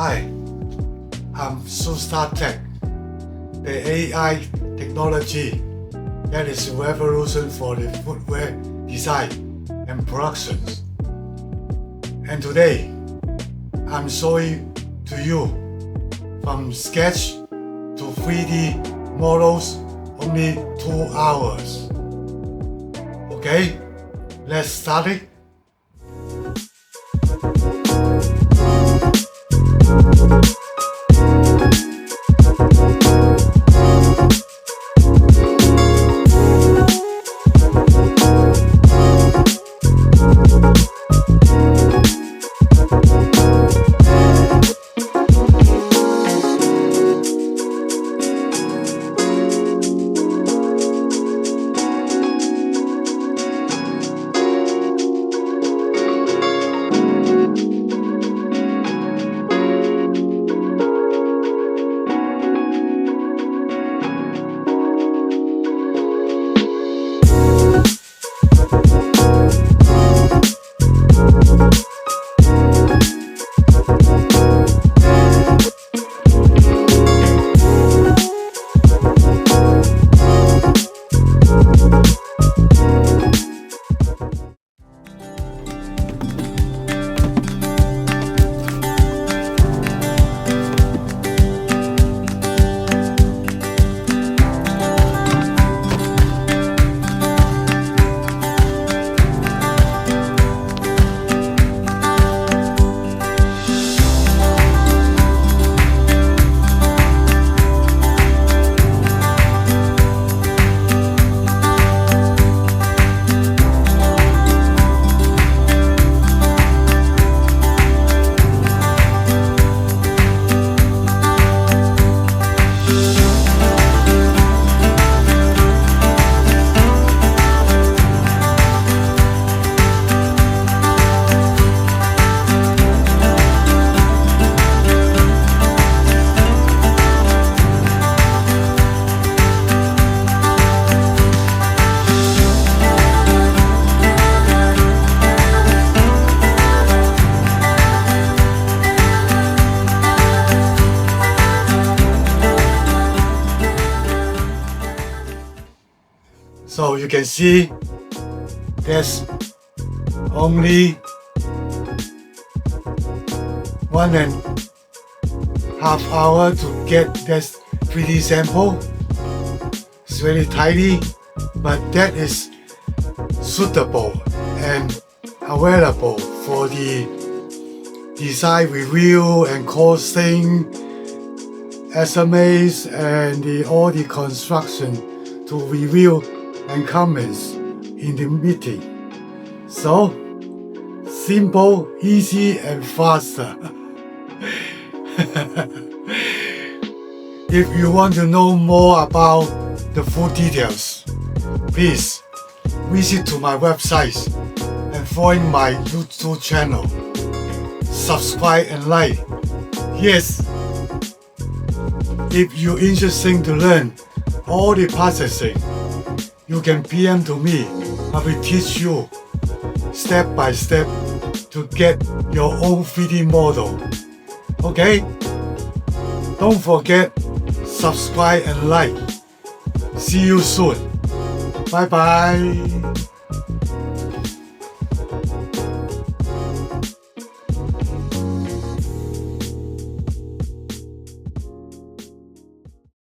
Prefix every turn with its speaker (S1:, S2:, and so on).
S1: Hi, I'm Tech, the AI technology that is a revolution for the footwear design and productions. And today, I'm showing to you from sketch to 3D models only 2 hours. Okay, let's start it. So you can see there's only 1.5 hours to get this 3D sample. It's very tiny, but that is suitable and available for the design review and costing estimates and all the construction to review and comments in the meeting. So simple, easy and faster. If you want to know more about the full details, please visit to my website and follow my YouTube channel. Subscribe and like. Yes, if you're interested to learn all the processing, you can PM to me. I will teach you step by step to get your own 3D model. Okay? Don't forget, subscribe and like. See you soon. Bye bye.